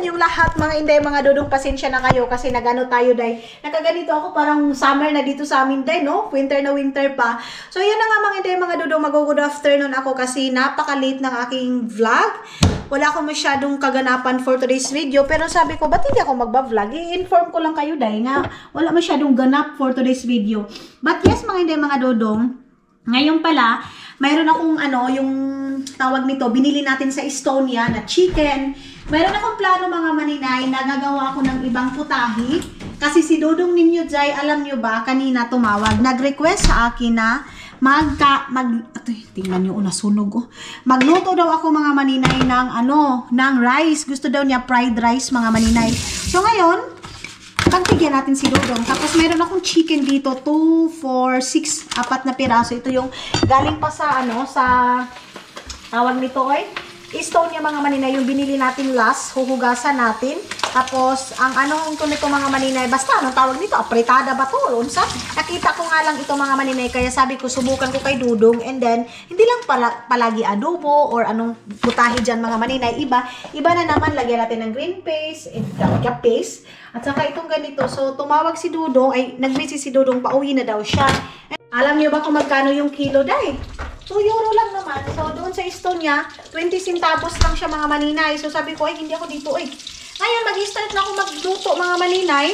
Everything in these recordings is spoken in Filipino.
inyong lahat mga inday, mga dudong, pasensya na kayo kasi nagano tayo day. Nakaganito ako parang summer na dito sa amin day, no? Winter na winter pa. So yan na nga mga inday, mga dudong, mag-good afternoon ako kasi napaka-late ng aking vlog. Wala akong masyadong kaganapan for today's video, pero sabi ko, ba't hindi ako magba-vlog? I-inform ko lang kayo day nga wala masyadong ganap for today's video. But yes mga inday, mga dudong, ngayon pala, mayroon akong yung tawag nito, binili natin sa Estonia na chicken. Mayroon akong plano mga maninay, nagagawa ako ng ibang putahi. Kasi si Dudong ninyo Jai, alam nyo ba, kanina tumawag, nag-request sa akin na tingnan nyo, nasunog oh. Magluto daw ako mga maninay ng rice. Gusto daw niya fried rice mga maninay. So ngayon, pagtigyan natin si Dudong. Tapos mayroon akong chicken dito, 2, 4, 6, 4 na piraso. Ito yung galing pa sa sa tawag nito Estonia mga maninay, yung binili natin last, huhugasan natin. Tapos, ang ito nito mga maninay, basta anong tawag nito, apretada ba to? Unsa? Nakita ko nga lang ito mga maninay, kaya sabi ko, subukan ko kay Dudong. And then, hindi lang palagi adobo or anong putahe dyan mga maninay. Iba na naman, lagyan natin ng green paste, garlic paste, at saka itong ganito. So, tumawag si Dudong, nag-message si Dudong, pauwi na daw siya. Alam niyo ba kung magkano yung kilo, day? 2 euro lang naman. So, doon sa Estonia, 20 centavos lang siya mga maninay. So, sabi ko, hindi ako dito, Ngayon, mag-start na ako magluto mga maninay.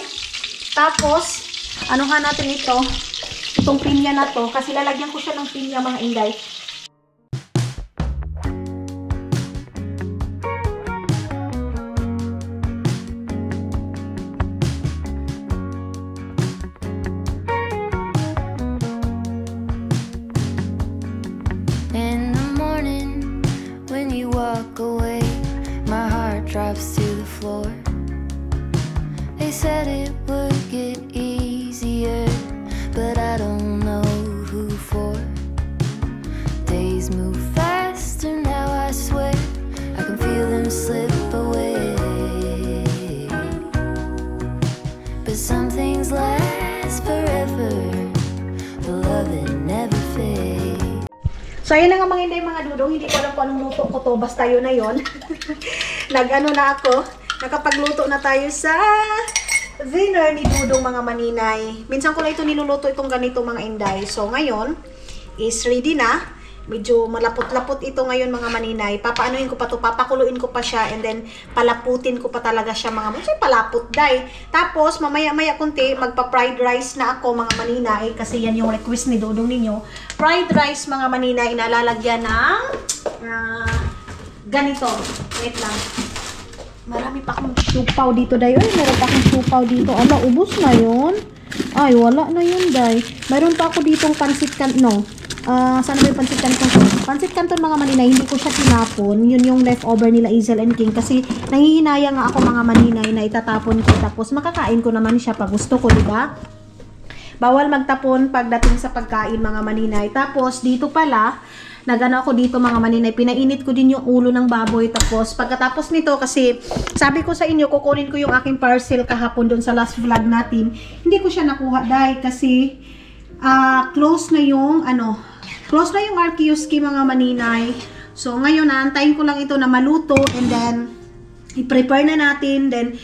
Tapos, anuhan natin ito. Itong pinya na to. Kasi lalagyan ko siya ng pinya mga inday. Drops to the floor. They said it would get easier, but I don't know who for. Days move faster now, I swear. I can feel them slip away. But some things last forever. The love that never fades. So, ayan na nga mga inday, mga dudong. Hindi ko alam kung anong luto ko to. Basta yun na yun. Nag-ano na ako. Nakapagluto na tayo sa dinner ni Dudong mga maninay. Minsan ko lang ito niluluto itong ganito mga inday. So, ngayon is ready na. Medyo malapot-lapot ito ngayon mga maninay. Papaanuhin ko pa to, papakuluin ko pa siya, and then palaputin ko pa talaga siya mga maninay. Palapot day. Tapos, mamaya-maya kunti, magpa-fried rice na ako mga maninay. Kasi yan yung request ni Dudong ninyo. Fried rice mga maninay, inalalagyan ng ganito. Wait lang. Marami pa akong siupaw dito, day. Meron pa akong siupaw dito. Ala, ubos na yun. Ay, wala na yun, day. Mayroon pa ako ditong pansit canton. Saan ba yung pansit canton? Pansit canton mga maninay, hindi ko siya tinapon. Yun yung leftover nila Hazel and King. Kasi nangihinaya nga ako mga maninay na itatapon ko. Tapos makakain ko naman siya pag gusto ko, diba? Bawal magtapon pagdating sa pagkain mga maninay. Tapos dito pala, nagano ako dito mga maninay, pinainit ko din yung ulo ng baboy. Tapos pagkatapos nito, kasi sabi ko sa inyo, kukunin ko yung aking parcel kahapon doon sa last vlog natin. Hindi ko siya nakuha dahil kasi close na yung Arkiuski mga maninay. So ngayon, naantayin ko lang ito na maluto, and then i-prepare na natin. Then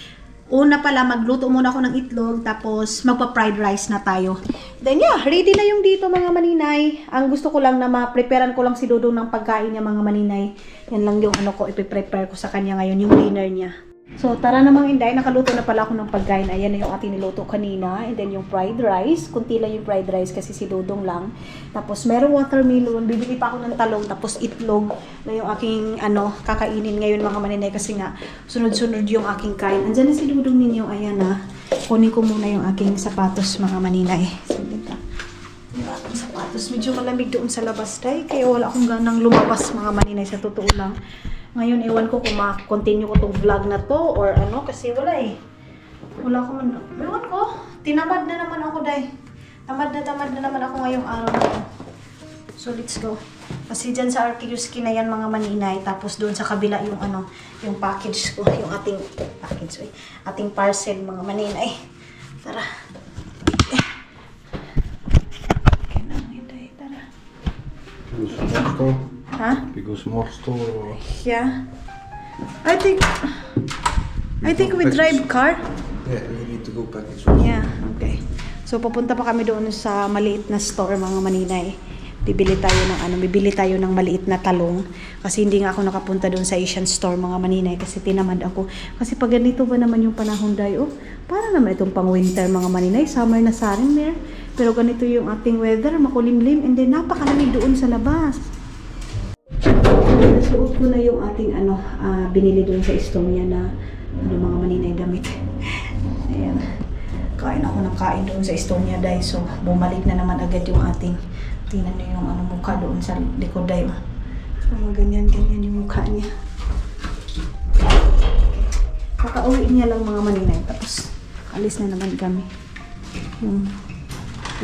una pala, magluto muna ako ng itlog, tapos magpa-fried rice na tayo. Then yeah, ready na yung dito mga maninay. Ang gusto ko lang na ma-preparean ko lang si Dudong ng pagkain niya mga maninay. Yan lang yung ipiprepare ko sa kanya ngayon, yung dinner niya. So tara na mga inday, nakaluto na pala ako ng pagkain. Ayan na yung ating niluto kanina. And then yung fried rice, kunti lang yung fried rice kasi si Dudong lang. Tapos merong watermelon, bibili pa ako ng talong, tapos itlog na yung aking kakainin ngayon mga maninay kasi nga sunod-sunod yung aking kain. Andyan na si Dudong ninyo, ayan na. Kunin ko muna yung aking sapatos mga maninay. So, dito. Yung aking sapatos, medyo malamig doon sa labas day, kaya wala akong ganang lumabas mga maninay sa totoo lang. Ngayon, ewan ko kung ma-continue ko tong vlog na to or kasi wala Wala ko man. Ewan ko, tinamad na naman ako, day. Tamad na naman ako ngayong araw na to. So, let's go. Kasi dyan sa Arkiuski na yan mga maninay. Tapos doon sa kabila yung yung package ko. Yung ating package, ating parcel mga maninay. Tara. Okay na, day. Tara. Ha? Because more store. Yeah. I think I think we drive car. Yeah, we need to go package. Yeah, okay. So pupunta pa kami doon sa maliit na store mga maninay. Bibili tayo ng maliit na talong kasi hindi nga ako nakapunta doon sa Asian store mga maninay kasi tinamad ako. Kasi pag ganito ba naman yung panahon day, para naman itong pang winter mga maninay, summer na sa rin mer. Pero ganito yung ating weather, makulimlim and then napakalamig doon sa labas. Nasuot ko na yung ating binili doon sa Estonia na mga maninay damit. Ayan. Kain ako ng kain doon sa Estonia day. So bumalik na naman agad yung ating, tingnan niyo yung mukha doon sa likod day. So ganyan yung mukha niya. Kakauwi niya lang mga maninay. Tapos alis na naman kami.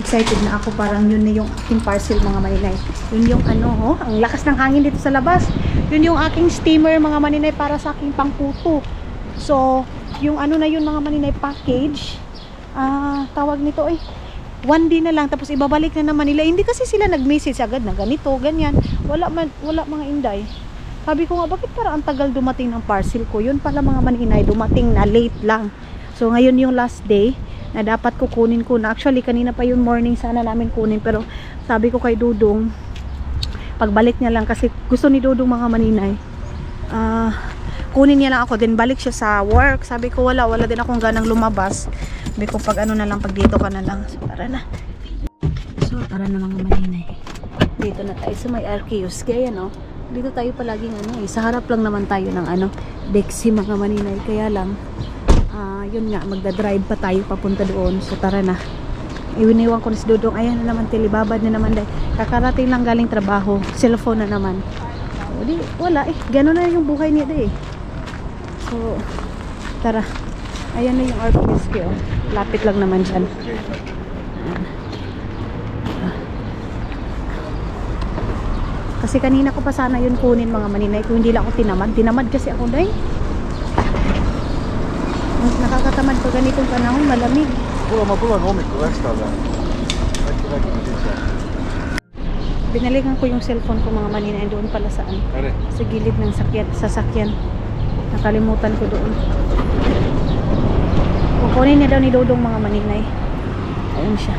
Excited na ako, parang yun na yung aking parcel mga maninay. Yun yung ang lakas ng hangin dito sa labas. Yun yung aking steamer mga maninay para sa aking pangputo. So yung na yun mga maninay package, tawag nito 1 day na lang tapos ibabalik na naman nila. Hindi kasi sila nag-message agad na ganito, ganyan. Wala mga inday. Sabi ko nga, bakit para ang tagal dumating ng parcel ko? Yun pala mga maninay, dumating na late lang. So ngayon yung last day na dapat kukunin ko na. Actually kanina pa yung morning sana namin kunin, pero sabi ko kay Dudong pagbalik niya lang kasi gusto ni Dudong mga maninay kunin niya lang ako, then balik siya sa work. Sabi ko wala din akong ganang lumabas. Sabi ko pag pag dito ka na lang. So tara na mga maninay, dito na tayo sa may Arceus. Kaya dito tayo palaging sa harap lang naman tayo ng Dexy mga maninay. Kaya lang yun nga, magdadrive pa tayo papunta doon. So tara na. Iwiniwan ko na si Dudong. Ayan na naman, tilibabad na naman. Kakarating lang galing trabaho. Cellphone na naman. So, wala gano'n na yung buhay niya So tara. Ayan na yung Arceus ko. Lapit lang naman dyan. Kasi kanina ko pa sana yun kunin mga maninay. Kung hindi lang ako tinamad kasi ako day. Nakakatamad ko ganitong panahon, malamig. Binalikan ko yung cellphone ko mga maninay doon pala saan? Sa gilid ng sasakyan. Nakalimutan ko doon. Kukunin niya daw ni Dodong mga maninay. Ayun siya.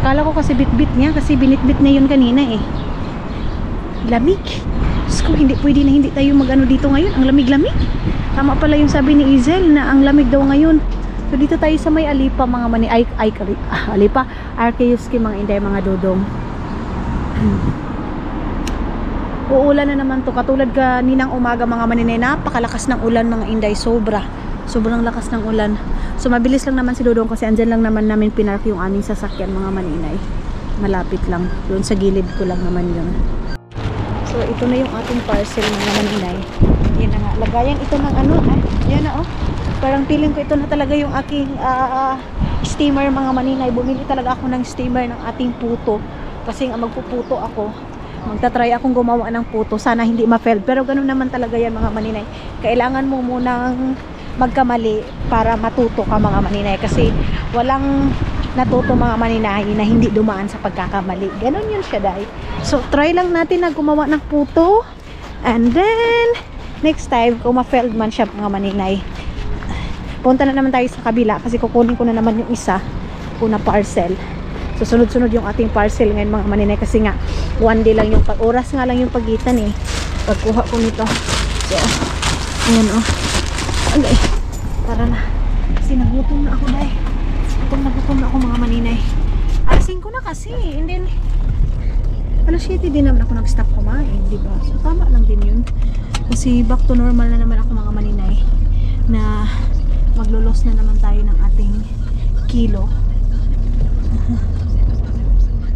Akala ko kasi bit-bit niya kasi binit-bit niya yun kanina Lamig. Diyos ko, pwede na hindi tayo dito ngayon. Ang lamig-lamig. Tama pala yung sabi ni Izel na ang lamig daw ngayon. So dito tayo sa may Alipa mga Alipa, Arceus mga inday mga Dodong. Uulan na naman to. Katulad kaninang umaga mga maninay, napakalakas ng ulan mga inday. Sobrang lakas ng ulan. So mabilis lang naman si Dodong kasi andyan lang naman namin pinark yung aming sasakyan mga maninay. Malapit lang. Doon sa gilid ko lang naman yun. So ito na yung ating parcel mga maninay. Yan na nga. Lagayan ito ng yan na Parang feeling ko ito na talaga yung aking steamer mga maninay. Bumili talaga ako ng steamer ng ating puto. Kasi nga magpuputo ako. Magta-try akong gumawa ng puto. Sana hindi ma-fail. Pero ganun naman talaga yan mga maninay. Kailangan mo munang magkamali para matuto ka mga maninay. Kasi walang natuto mga maninay na hindi dumaan sa pagkakamali. Ganun yun siya dahil. So try lang natin na gumawa ng puto. And then next time kung ma-failed man siya mga maninay, punta na naman tayo sa kabila kasi kukunin ko na naman yung una parcel. So sunod-sunod yung ating parcel ngayon mga maninay kasi nga 1 day lang yung oras nga lang yung pagitan pagkuha ko nito. So ayan okay, tara na kasi nagutom na ako dahil nagutom na ako mga maninay. Alasing ko na kasi and then alas 7 din naman ako nag-stop kumain, diba? So tama lang din yun kasi back to normal na naman ako mga maninay na maglulos na naman tayo ng ating kilo.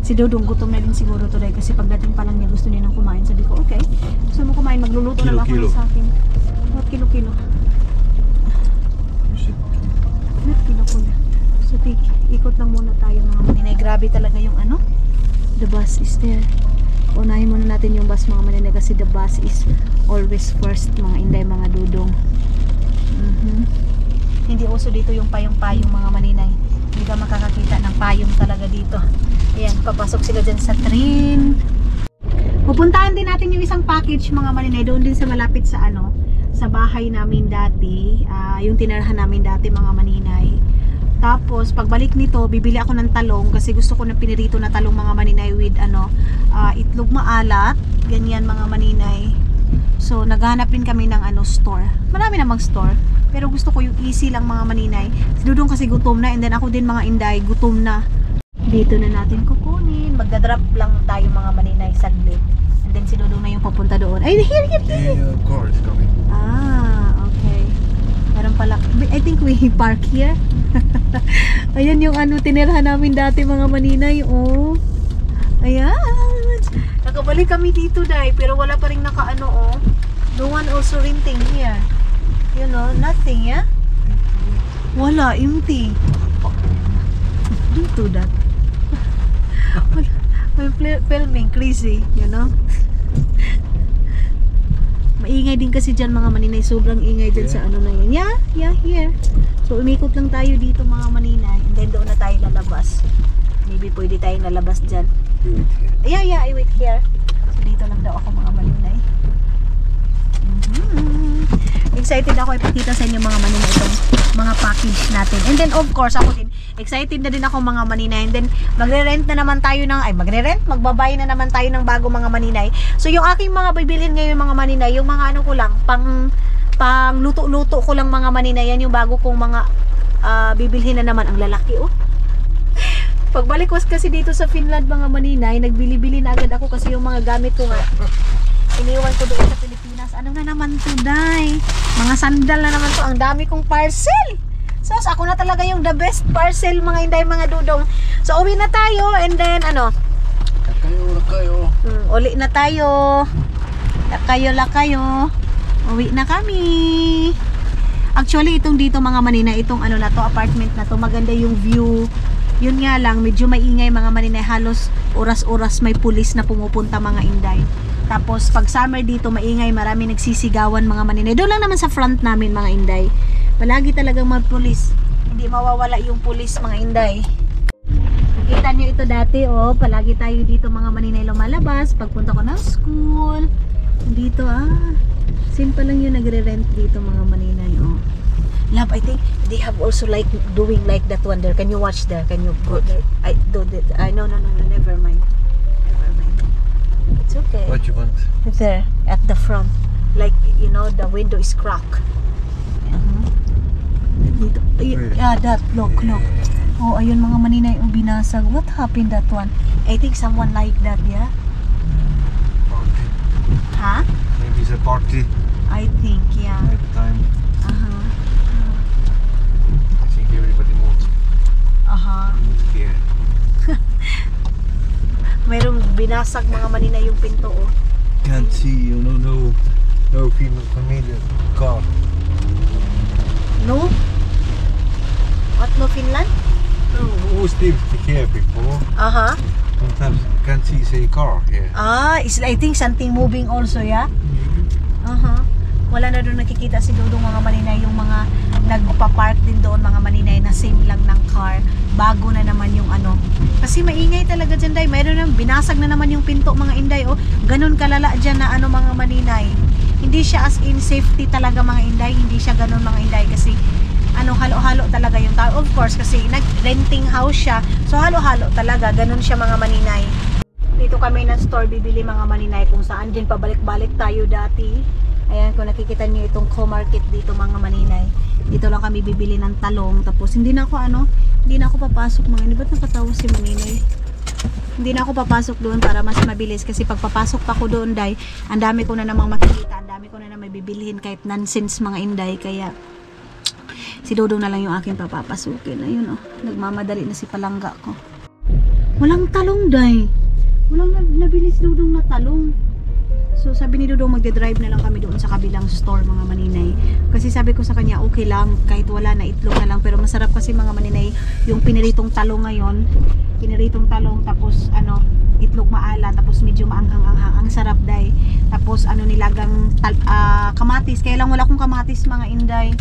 Si Dodong gutom na din siguro today kasi pagdating pa lang niya gusto niya nang kumain. Sabi ko okay, gusto mo kumain, magluluto na lang ako sa akin. What kilo? Kilo. So ikot lang muna tayo mga maninay. Grabe talaga yung the bus is there. Unahin muna natin yung bus mga maninay kasi the bus is always first mga inday mga Dodong. Hindi uso dito yung payong-payong mga maninay. Hindi ka makakakita ng payong talaga dito. Ayan, papasok sila dyan sa train. Pupuntahan din natin yung isang package mga maninay doon din sa malapit sa sa bahay namin dati, yung tinirahan namin dati mga maninay. Tapos pagbalik nito, bibili ako ng talong kasi gusto ko na pinirito na talong mga maninay with itlog maalat, ganyan mga maninay. So naghahanap din kami ng store. Marami namang store, pero gusto ko yung easy lang mga maninay. Si Dudong kasi gutom na, and then ako din mga inday gutom na. Dito na natin kukunin. Magdadrop lang tayo mga maninay saglit. And then si Dudong na yung papunta doon. Ay, here. The car is coming. Okay. Meron pala. I think we park here. Ayan yung tinirahan namin dati mga maninay. Oh. Ayan. Nakabalik kami dito, Day. Pero wala pa rin No one also renting here. You know, nothing, yeah? Wala, empty. Dito, that. May filming, crazy, you know? Maingay din kasi dyan mga maninay. Sobrang ingay dyan sa na yan. Yeah, here. So, umikot lang tayo dito mga maninay. And then doon na tayo lalabas. Maybe pwede tayo lalabas dyan. You wait here. Yeah, I wait here. So, dito lang daw ako mga maninay. Excited ako ipakita sa inyo mga maninay itong mga package natin. And then of course ako din excited na din ako mga maninay. And then magre-rent na naman tayo ng magbabay na naman tayo ng bago mga maninay. So yung aking mga bibilhin ngayon mga maninay, yung mga ko lang pang luto-luto ko lang mga maninay, yan yung bago kong mga bibilhin na naman. Ang lalaki Pagbalik ko kasi dito sa Finland mga maninay, nagbili-bili na agad ako kasi yung mga gamit ko nga iniwan ko doon sa Pilipinas. Ano na naman to, Day? Mga sandal na naman to. Ang dami kong parcel. So, ako na talaga yung the best parcel mga inday, mga dudong. So, uwi na tayo. And then, Lakayo. Uli na tayo. Lakayo. Uwi na kami. Actually, itong dito mga manina, itong na to, apartment na to, maganda yung view. Yun nga lang, medyo maingay mga maninay. Halos oras-oras may pulis na pumupunta mga inday. Tapos pag summer dito maingay, marami nagsisigawan mga maninay. Doon lang naman sa front namin mga inday. Palagi talagang mga pulis. Hindi mawawala yung pulis mga inday. Kita nyo ito dati palagi tayo dito mga maninay lumalabas pagpunta ko ng school. Dito simple lang yung nagre-rent dito mga maninay Love, I think they have also like doing like that one there. Can you watch there? Can you go there? No, never mind. It's okay. What you want? There, at the front. Like, you know, the window is cracked. Dito. That. Look. Oh, ayun mga maninay, binasag. What happened that one? I think someone like that, yeah? Party. Huh? Maybe it's a party. I think, yeah. Night time. I think everybody moved here. Mayroong binasag mga manina yung pinto Can't see, no familiar car. No? What, no Finland? No, who's lived here before? Sometimes you can't see say car here. It's, I think something moving also, yeah? Wala na doon nakikita si Dudong mga maninay, yung mga nagpa-park din doon mga maninay na same lang ng car. Bago na naman yung kasi maingay talaga dyan, Day. Mayroon nang binasag na naman yung pinto mga inday ganun kalala dyan na mga maninay. Hindi siya as in safety talaga mga inday. Hindi siya ganun mga inday kasi halo-halo talaga yung tao. Of course kasi nag-renting house siya. So halo-halo talaga. Ganun siya mga maninay. Dito kami ng store bibili mga maninay kung saan din pabalik-balik tayo dati. Ayan, kung nakikita niyo itong co-market dito mga maninay. Dito lang kami bibili ng talong. Tapos hindi na ako papasok mga. Ba't nakatawa si maninay? Hindi na ako papasok doon para mas mabilis. Kasi pag papasok pa ko doon, Day, ang dami ko na namang makikita. Ang dami ko na namang bibilhin kahit nonsense mga inday. Kaya si Dudong na lang yung aking papapasukin. Ayun nagmamadali na si palangga ko. Walang talong, Day. Walang nabili si Dudong na talong. So sabi ni Dudong magde-drive na lang kami doon sa kabilang store mga maninay. Kasi sabi ko sa kanya okay lang kahit wala na itlog na lang. Pero masarap kasi mga maninay yung piniritong talong ngayon. Piniritong talong tapos itlog maala tapos medyo maanghang-anghang. Ang sarap, Day. Tapos nilagang kamatis. Kaya lang wala akong kamatis mga inday.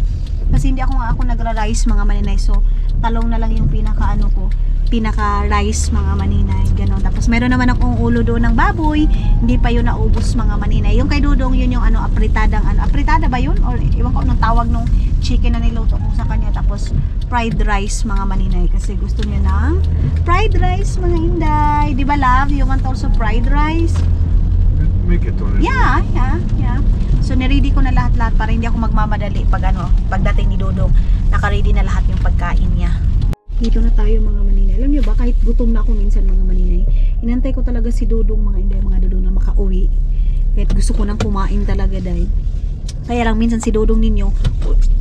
Kasi hindi ako nagra-rice mga maninay. So talong na lang yung pinaka ko. pinaka-rice mga maninay. Ganon. Tapos meron naman akong ulo doon ng baboy. Hindi pa yun naubos mga maninay. Yung kay Dudong, yun yung apritadang apritada ba yun? Or iwan ko nung tawag nung chicken na niluto ko sa kanya. Tapos fried rice mga maninay. Kasi gusto niya ng fried rice mga Inday. Di ba love? You want also fried rice? Make it already. Yeah. So niready ko na lahat-lahat para hindi ako magmamadali pagdating ni Dudong. Naka-ready na lahat yung pagkain niya. Dito na tayo mga maninay. Alam niyo ba, kahit gutom na ako minsan mga maninay, inantay ko talaga si Dudong mga Dudong na makauwi. Kahit gusto ko nang kumain talaga dahil. Kaya lang minsan si Dudong ninyo,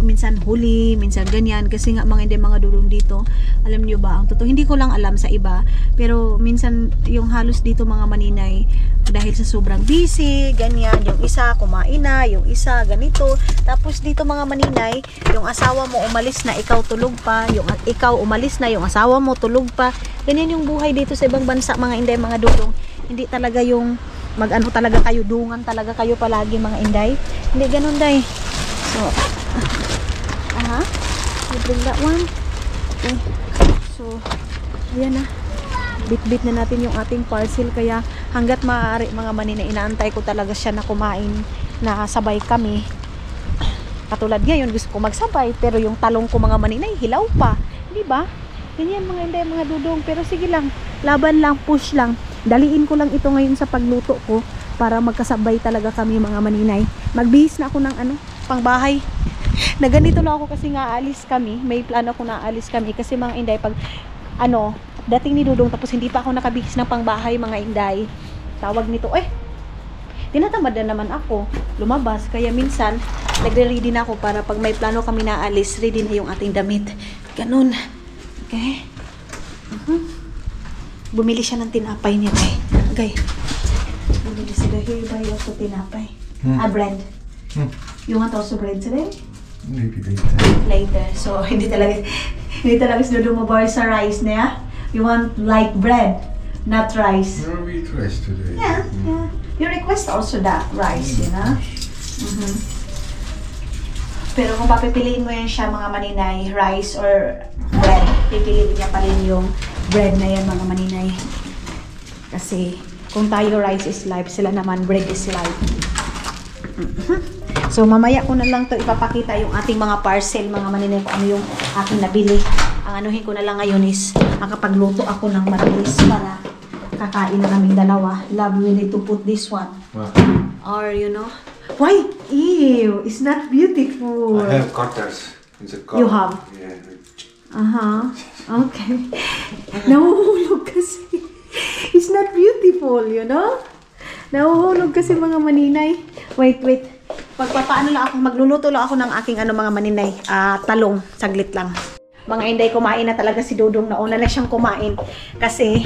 minsan huli, minsan ganyan. Kasi nga mga Dudong dito, alam niyo ba, ang totoo, hindi ko lang alam sa iba. Pero minsan yung halos dito mga maninay, dahil sa sobrang busy, ganyan, yung isa kumain na, yung isa ganito. Tapos dito mga maninay, yung asawa mo umalis na, ikaw tulog pa, yung ikaw umalis na, yung asawa mo tulog pa. Ganyan yung buhay dito sa ibang bansa mga Inday, mga Dudong. Hindi talaga yung mag-ano talaga kayo, dungan talaga kayo palagi mga Inday. Hindi ganun day. So, you bring that one. Okay. So, ayan na. Bit-bit na natin yung ating parcel. Kaya hanggat maaari mga maninay, inaantay ko talaga siya na kumain, na sabay kami. Katulad ngayon, gusto ko magsabay. Pero yung talong ko mga maninay, hilaw pa. Di ba? Ganyan mga Inday, mga Dudong. Pero sige lang, laban lang, push lang. Daliin ko lang ito ngayon sa pagluto ko para magkasabay talaga kami mga maninay. Magbihis na ako ng pangbahay. Na ganito lang ako kasi nga aalis kami. May plano ako na aalis kami kasi mga Inday, pag dating ni Dudong tapos hindi pa ako nakabihis ng pangbahay mga Inday. Tawag nito, tinatamad na naman ako lumabas. Kaya minsan, nagre-ready na ako para pag may plano kami na aalis, ready na yung ating damit. Ganun. Okay? Bumili siya ng tinapay niya, okay. Bumili sila. Here you buy also tinapay. Bread. You want also bread today? Maybe later. Later. So, hindi talaga si Dudong mabawi sa rice niya. You want like bread, not rice. No, we eat rice today. Yeah. You request also that rice, you know? Pero kung papipiliin mo yan siya mga maninay, rice or bread, pipiliin niya pa rin yung bread na yan mga maninay. Kasi kung tayo rice is life, sila naman bread is life. So mamaya ko na lang to ipapakita yung ating mga parcel mga maninay, kung ano yung aking nabili. Ang anuhin ko na lang ngayon is makapagluto ako ng mabilis para kakain na kaming dalawa. Love, we need to put this one. Wow. Or why? Ew, it's not beautiful. I have cutters in the car. You have? Yeah. Okay. Nahuhulog kasi. It's not beautiful, you know? Nahuhulog kasi mga maninay. Wait. Pagpapaano lang ako, magluluto lang ako ng aking mga maninay. Talong, saglit lang. Mga Inday, kumain na talaga si Dudong. Nauna na siyang kumain. Kasi,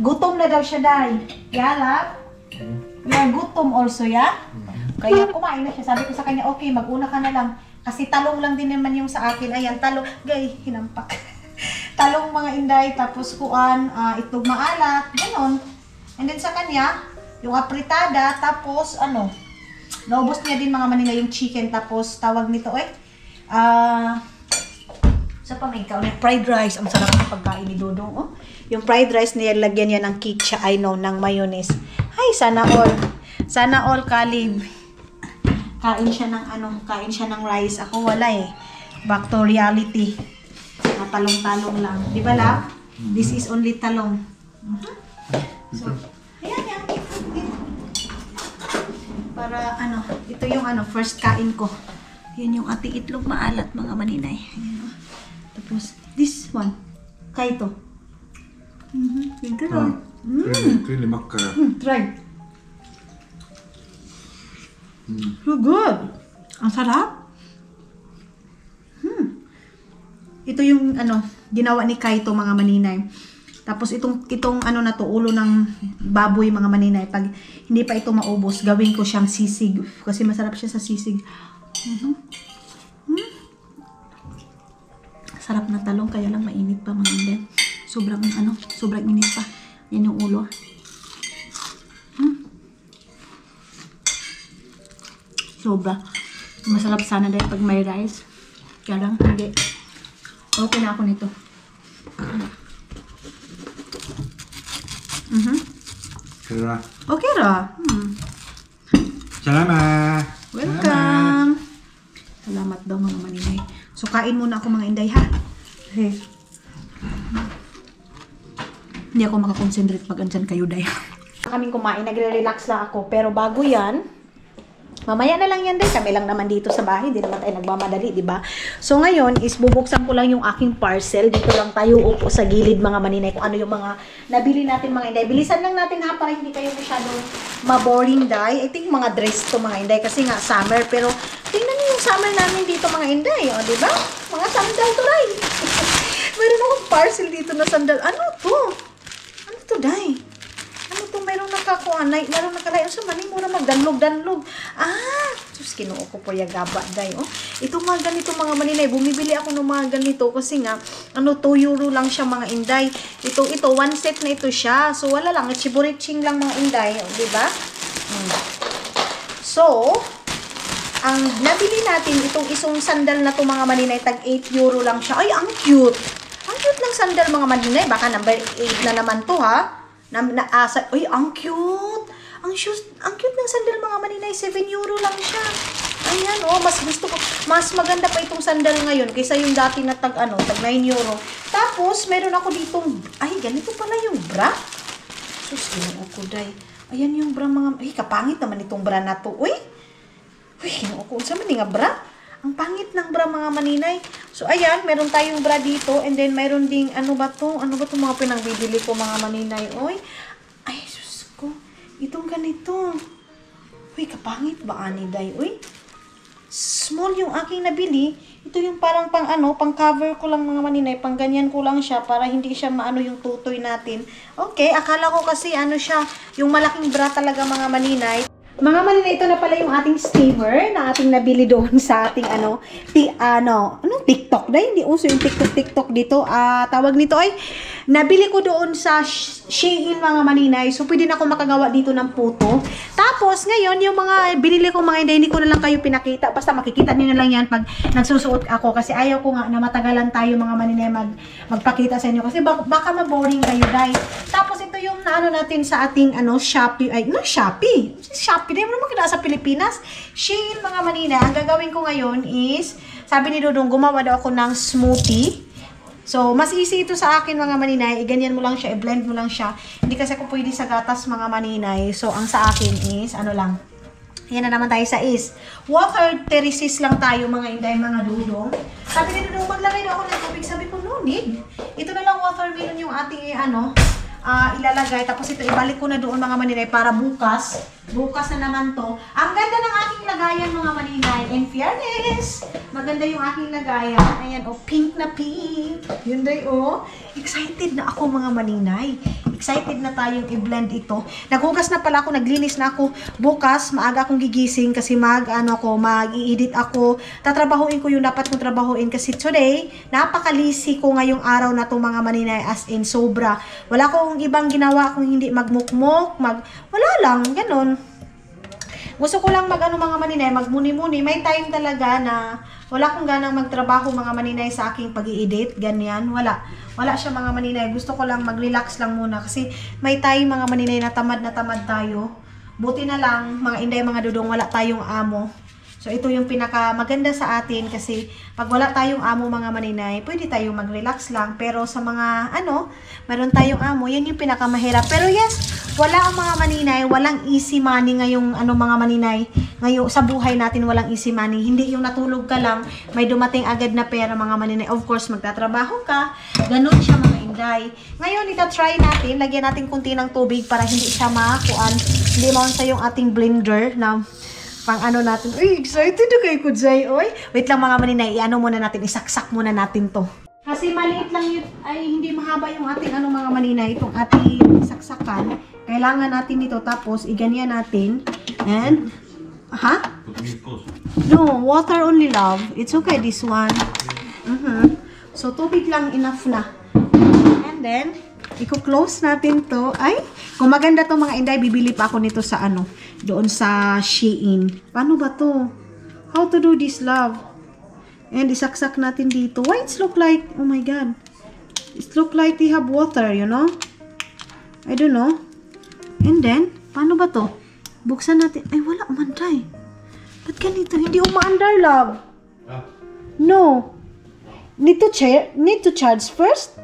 gutom na daw siya dahil. Yeah, love? Yeah, gutom also, yeah? Kaya kumain na siya. Sabi ko sa kanya, okay, mag-una ka na lang. Kasi talong lang din naman yung sa akin. Ayan, talong. Gay, hinampak. Talong mga Inday, tapos itlog maalat, ganon. And then sa kanya, yung apritada, tapos naubos niya din mga manila yung chicken, tapos tawag nito, sa pamingkaw na fried rice. Ang sarap ng pagkain ni Dudong, oh. Yung fried rice niya, lagyan niya ng ketchup, ng mayonnaise. Ay, sana all Kalib. Kain siya ng rice. Ako wala Back to reality. Talong-talong lang. Di ba, love? This is only talong. So, ayan. Para, ito yung first kain ko. Yan yung ating itlog maalat, mga maninay. Ayan, tapos, this one. Kaito. Yung gano'n. Really makkara. Try. So good. Ang sarap. Ito yung ginawa ni Kaito mga maninay. Tapos itong na to, ulo ng baboy mga maninay. Pag hindi pa ito maubos, gawin ko siyang sisig. Kasi masarap siya sa sisig. Sarap na talong, kaya lang mainit pa mga maninay. Sobrang init pa. Yan yung ulo. Sobra. Masarap sana dahil pag may rice. Kaya lang, hindi. Okay na ako nito. Sira. Okay ra. Salamat. Welcome. Salamat daw mga maninay. So, kain muna ako mga inday ha. Hey. Hindi ako makakonsentrate pag andyan kayo, day. Kaming kumain, nagre-relax lang ako. Pero bago yan, mamaya na lang yan, day. Kami lang naman dito sa bahay. Hindi naman tayo nagmamadali, di ba? So ngayon is bubuksan ko lang yung aking parcel. Dito lang tayo upo sa gilid mga maninay. Kung ano yung mga nabili natin mga inday. Bilisan lang natin ha para hindi kayo masyadong maboring, day. I think mga dress to mga inday kasi nga summer. Pero tingnan niyo yung summer namin dito mga inday. O, di ba? Mga sandal to, day. Meron akong parcel dito na sandal. Ano to? Ano to, day? Ano to? Mayroong nakakuanay. Mayroong nakalayo sa mani. Mura magdanlog-danlog. Ah! Sus, kinuo ko po yung gaba, day. Oh, ito mga ganito mga maninay. Bumibili ako ng mga ganito kasi nga, ano, 2 euro lang siya mga inday. Ito, one set na ito siya. So, wala lang. Chiburitsing lang mga inday. Oh, diba? So, ang nabili natin, itong isang sandal na to mga maninay, tag 8 euro lang siya. Ay, ang cute! Ang cute ng sandal mga maninay. Baka number 8 na naman to, ha? Ay, ang cute! Ang cute ng sandal mga maninay. 7 euro lang siya. Ayan, oh, mas gusto ko. Mas maganda pa itong sandal ngayon kaysa yung dati na tag 9 euro. Tapos, meron ako ditong, ay, ganito pala yung bra. Sus, kinuha ko, day. Ayan yung bra mga, ay, kapangit naman itong bra na to. Uy, kinuha ko. Saan man nga bra? Ang pangit ng bra mga maninay. So, ayan, meron tayong bra dito. And then, meron ding, ano ba to? Ano ba to mga pinagbibili ko mga maninay? Uy, ay, sus ko. Itong ganito. Uy, kapangit ba, ani, day? Uy, small yung aking nabili. Ito yung parang pang cover ko lang mga maninay. Pang ganyan ko lang siya para hindi siya maano yung tutoy natin. Okay, akala ko kasi ano siya, yung malaking bra talaga mga maninay. Mga maninay, ito na pala yung ating steamer na ating nabili doon sa ating TikTok. Dahil hindi uso yung TikTok dito. Tawag nito ay, nabili ko doon sa Shein mga maninay. So, pwede na ako makagawa dito ng puto. Tapos, ngayon, yung mga binili ko mga hindi ko na lang kayo pinakita. Basta makikita niyo na lang yan pag nagsusuot ako. Kasi ayaw ko nga na matagalan tayo mga maninay magpakita sa inyo. Kasi baka maboring kayo, guys. Tapos, ito yung naano natin sa ating Shopee. Ay, Shopee. Shopee. Hindi mo naman kinasa sa Pilipinas. Shein mga maninay. Ang gagawin ko ngayon is, sabi ni Dudong, gumawa daw ako ng smoothie. So, mas easy ito sa akin mga maninay. Ganyan mo lang siya, i-blend mo lang siya. Hindi kasi ako pwede sa gatas mga maninay. So, ang sa akin is, ano lang. Yan na naman tayo sa is. Water terraces lang tayo mga inday, mga Dudong. Sabi ni Dudong, maglagay na ako ng tubig. Sabi ko, no need. Ito na lang watermelon yung ating ilalagay. Tapos ito, ibalik ko na doon mga maninay para bukas. Bukas na naman to. Ang ganda ng aking lagayan mga maninay. In fairness, maganda yung aking lagayan. Ayan, pink na pink. Yun day, excited na ako mga maninay. Excited na tayong i-blend ito. Naghugas na pala ako, naglinis na ako. Bukas, maaga akong gigising kasi mag-i-edit ako. Tatrabahuin ko yung dapat kong trabahuin kasi today, napakalisi ko ngayong araw na to mga maninay, as in sobra. Wala akong ibang ginawa kung hindi magmukmok, wala lang, ganun. Gusto ko lang mga maninay, magmuni-muni. May time talaga na wala akong ganang magtrabaho mga maninay sa aking pag-i-edit, ganyan. Wala siya mga maninay. Gusto ko lang mag-relax lang muna kasi may time mga maninay na tamad tayo. Buti na lang mga inday, mga Dudong, wala tayong amo. So, ito yung pinaka maganda sa atin kasi pag wala tayong amo mga maninay, pwede tayong mag-relax lang. Pero sa mga, meron tayong amo, yan yung pinaka mahirap. Pero yes, wala ang mga maninay, walang easy money ngayong, mga maninay. Ngayon, sa buhay natin, walang easy money. Hindi yung natulog ka lang, may dumating agad na pera mga maninay. Of course, magtatrabaho ka. Ganun siya mga inday. Ngayon, ita-try natin, lagyan natin kunti ng tubig para hindi siya makuan. Hindi maunsa yung ating blender na pang natin. Uy, excited na kayo ko, Jay. Oy, wait lang mga maninay, muna natin, isaksak muna natin to. Kasi maliit lang yun, ay hindi mahaba yung ating mga maninay, itong ating saksakan. Kailangan natin ito, tapos iganyan natin. And, no, water only, love. It's okay, this one. So, tubig lang, enough na. And then, i-close natin to. Ay, kung maganda to mga inday, bibili pa ako nito sa doon sa Shein. Paano ba to? How to do this, love? And isaksak natin dito. Why it's look like, oh my god. It look like they have water, you know? I don't know. And then, paano ba to? Buksan natin. Ay, wala man, day. Ba't ganito? Hindi umaandar, love. No. Need to charge first?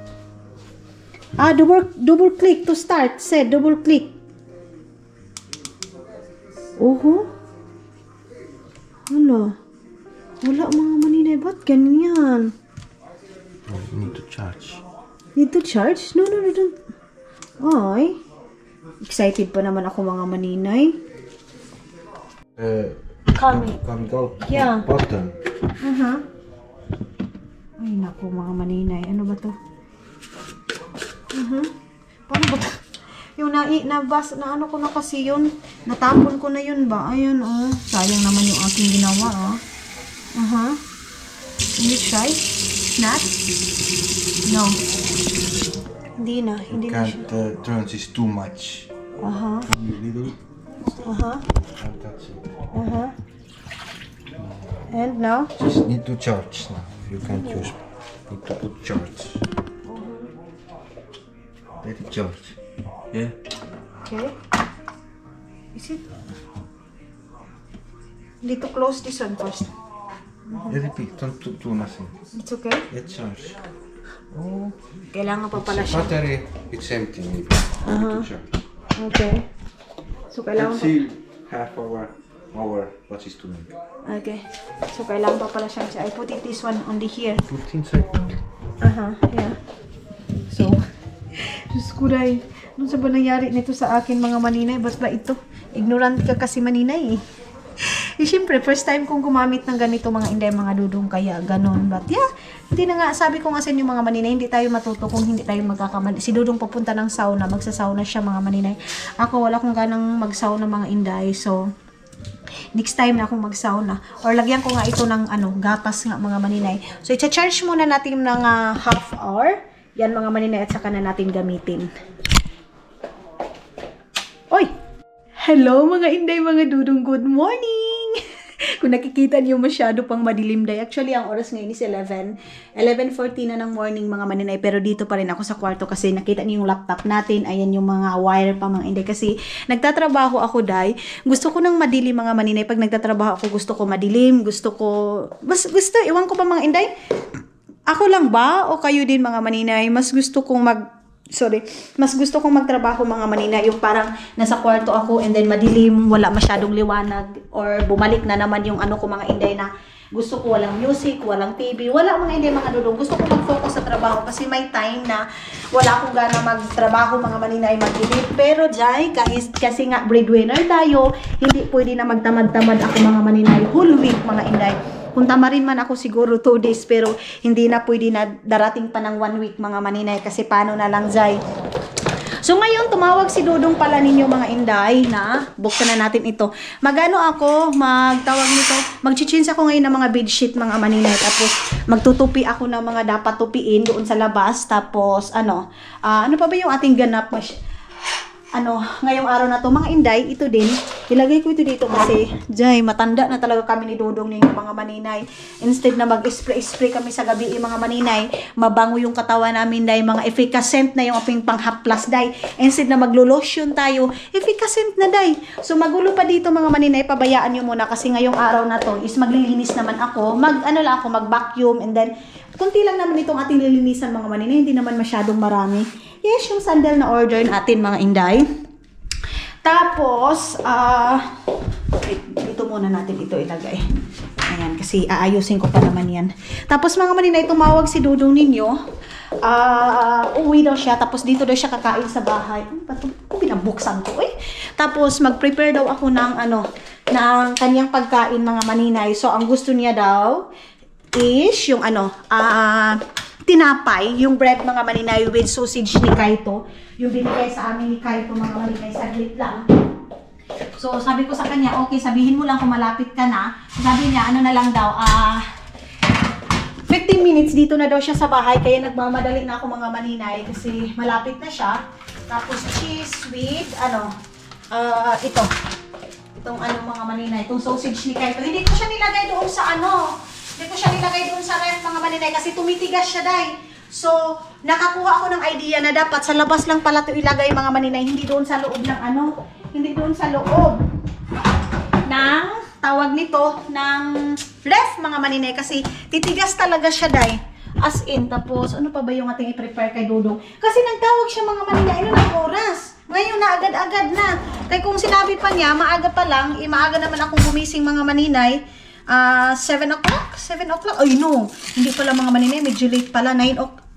Double click to start. Say, double click. Oho. Wala mga maninay. Ba't ganyan? You need to charge. Need to charge? No, don't. Ay. Excited pa naman ako mga maninay. Come go. Yeah. Button. Ay, naku mga maninay. Ano ba to? Paano ba to? Yung nabas, na ano ko na kasi yun. Natapon ko na yun ba? Ayan, oh. Sayang naman yung aking ginawa, oh. Can you try? Not? No. Hindi na siya. Can't turn this too much. Little. Can't touch it. And now? Just need to charge now. You can't use. Need to put charge. Let it charge. Yeah. Okay. Is it? Need to close this one first. Repeat. Don't do nothing. It's okay? Let charge. Kailangan pa pala siya. Battery. It's empty. Maybe. Need to charge. Okay. So, kailangan Let's see half hour what is doing. Okay. So, kailangan pa pala siyang I put it this one only here. Put inside. Yeah. So, Diyos ko ray. Ano sa ba nangyari nito sa akin mga maninay? Ba't ba ito? Ignorant ka kasi maninay eh. Siyempre, first time kong gumamit ng ganito mga inday, mga dudong, kaya ganon. But yeah, hindi na nga, sabi ko nga sa inyo mga maninay, hindi tayo matuto kung hindi tayo magkakamali. Si Dudong papunta ng sauna, magsasauna siya mga maninay. Ako wala kong ganang magsauna mga inday, so next time na akong magsauna. Or lagyan ko nga ito ng gatas nga mga maninay. So, i-charge muna natin ng half hour. Yan mga maninay at saka na natin gamitin. Oy! Hello mga inday, mga dudong, good morning! Kung nakikita niyo masyado pang madilim day. Actually, ang oras ngayon is 11:40 na ng morning mga maninay. Pero dito pa rin ako sa kwarto kasi nakita niyo yung laptop natin. Ayan yung mga wire pa mga inday. Kasi nagtatrabaho ako day. Gusto ko ng madilim mga maninay. Pag nagtatrabaho ako, gusto ko madilim. Gusto, iwan ko pa mga inday. Ako lang ba o kayo din mga maninay? Mas gusto kong magtrabaho mga maninay, yung parang nasa kwarto ako and then madilim, wala masyadong liwanag, or bumalik na naman yung ko mga inday na gusto ko walang music, walang TV, wala mga inday mga dudong. Gusto ko mag-focus sa trabaho kasi may time na wala akong gana magtrabaho mga maninay, madilim. Pero jay, kasi nga breadwinner tayo, hindi pwede na magtamad-tamad ako mga maninay whole week mga inday. Kung tamarin man ako siguro 2 days, pero hindi na pwede na darating pa ng 1 week mga maninay kasi paano na lang jay. So ngayon tumawag si Dudong pala ninyo mga inday na buksan na natin ito. Magchichins ako ngayon ng mga bedsheet mga maninay, tapos magtutupi ako ng mga dapat tupiin doon sa labas, tapos ano pa ba yung ating ganap ngayong araw na to mga inday, ito din ilagay ko ito dito kasi jay, matanda na talaga kami ni Dudong ninyo mga maninay. Instead na mag-spray kami sa gabi mga maninay, mabango yung katawan namin day, mga efficacent na yung aping panghaplas day. Instead na maglo-lotion tayo, efficacent na day. So magulo pa dito mga maninay, pabayaan nyo muna kasi ngayong araw na to is maglilinis naman ako, mag-vacuum, and then kunti lang naman itong ating lilinisan mga maninay, hindi naman masyadong marami. Yes, yung sandal na order natin mga inday. Tapos, ito muna natin ito ilagay. Ayan, kasi aayusin ko pa naman yan. Tapos mga maninay, tumawag si Dudong ninyo. Uwi daw siya, tapos dito daw siya kakain sa bahay. Ba't pinabuksan ko eh? Tapos mag-prepare daw ako ng ng kanyang pagkain mga maninay. So, ang gusto niya daw is yung tinapay, yung bread mga maninay with sausage ni Kaito. Yung binigay sa amin ni Kaito mga maninay, saglit lang. So sabi ko sa kanya, okay, sabihin mo lang kung malapit ka na. Sabi niya, na lang daw, 15 minutes dito na daw siya sa bahay, kaya nagmamadali na ako mga maninay kasi malapit na siya. Tapos cheese with, itong mga maninay, itong sausage ni Kaito. Hindi ko siya nilagay doon sa Hindi ko siya nilagay doon sa ref mga maninay kasi tumitigas siya day. So, nakakuha ako ng idea na dapat sa labas lang pala ito ilagay mga maninay, hindi doon sa loob ng hindi doon sa loob ng, tawag nito, ng ref mga maninay, kasi titigas talaga siya, day. As in, tapos, ano pa ba yung ating i-prepare kay Dudong? Kasi nagtawag siya mga maninay, ano na oras? Ngayon na, agad-agad na. Kaya kung sinabi pa niya, maaga pa lang, maaga naman akong gumising mga maninay, 7 o'clock? 7 o'clock? Ay no, hindi pala mga maninay, medyo late pala,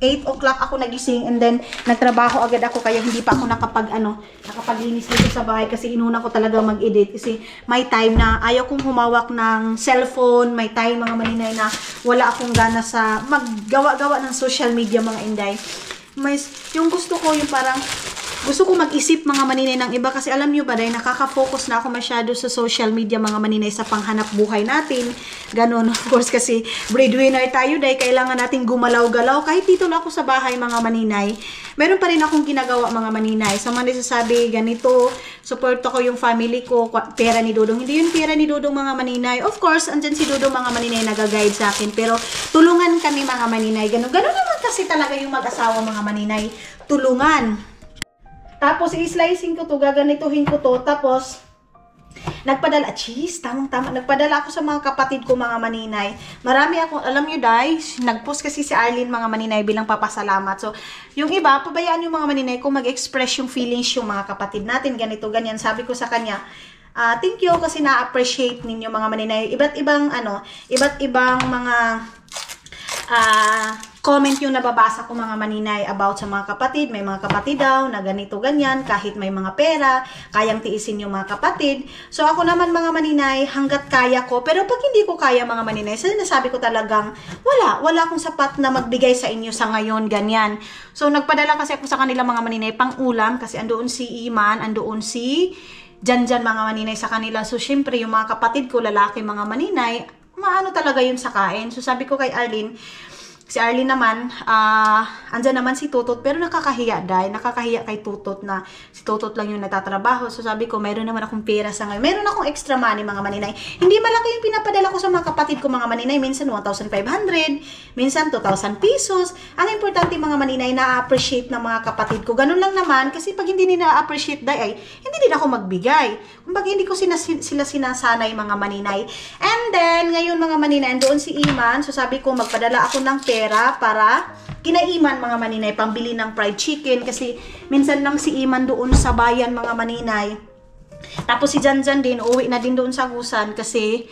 8 o'clock ako nagising and then nagtrabaho agad ako kaya hindi pa ako nakapaglinis dito sa bahay kasi inuna ko talaga mag-edit kasi may time na ayaw kong humawak ng cellphone, may time mga maninay na wala akong gana sa maggawa-gawa ng social media mga inday. Yung gusto ko yung parang gusto ko mag-isip mga maninay ng iba kasi alam nyo ba dahil nakaka-focus na ako masyado sa social media mga maninay sa panghanap buhay natin. Ganon, of course kasi breadwinner tayo dahil kailangan natin gumalaw-galaw. Kahit dito lang ako sa bahay mga maninay, meron pa rin akong ginagawa mga maninay. Sa mga nasasabi ganito, support ko yung family ko, pera ni Dudong. Hindi yun pera ni Dudong mga maninay. Of course, andyan si Dudong mga maninay nag-guide sa akin. Pero tulungan kami mga maninay. Ganon naman kasi talaga yung mag-asawa mga maninay. Tulungan. Tapos, i-slicing ko to, gaganituhin ko to, tapos, nagpadala, tamang-tama, nagpadala ako sa mga kapatid ko, mga maninay. Marami ako, alam nyo guys, nag-post kasi si Arlene, mga maninay, bilang papasalamat. So, yung iba, pabayaan yung mga maninay kung mag-express yung feelings yung mga kapatid natin, ganito, ganyan. Sabi ko sa kanya, thank you kasi na-appreciate ninyo mga maninay. Iba't ibang mga comment yung nababasa ko mga maninay about sa mga kapatid. May mga kapatid daw na ganito ganyan, kahit may mga pera, kayang tiisin yung mga kapatid. So ako naman mga maninay, hanggat kaya ko, pero pag hindi ko kaya mga maninay, sinasabi ko talagang wala akong sapat na magbigay sa inyo sa ngayon, ganyan. So nagpadala kasi ako sa kanila mga maninay pang ulam kasi andoon si Iman, andoon si Janjan mga maninay sa kanila. So syempre yung mga kapatid ko, lalaki mga maninay, maano talaga yun sa kain. So sabi ko kay Arlene, si Arlene naman, andyan naman si Tutot, pero nakakahiya kay Tutot na si Tutot lang yung natatrabaho. So sabi ko, mayroon naman akong pera sa ngayon. Mayroon akong extra money mga maninay. Hindi malaki yung pinapadala ko sa mga kapatid ko mga maninay. Minsan 1,500, minsan 2,000 pesos. Ang importante mga maninay, na-appreciate ng mga kapatid ko. Ganun lang naman, kasi pag hindi nila appreciate ay hindi din ako magbigay. Kumbaga hindi ko sila sinasanay mga maninay. And then, ngayon mga maninay, doon si Iman. So sabi ko, magpadala ako ng pera para kinaiman mga maninay, pambili ng fried chicken kasi minsan lang si Iman doon sa bayan mga maninay. Tapos si Janjan din, uwi na din doon sa Gusan kasi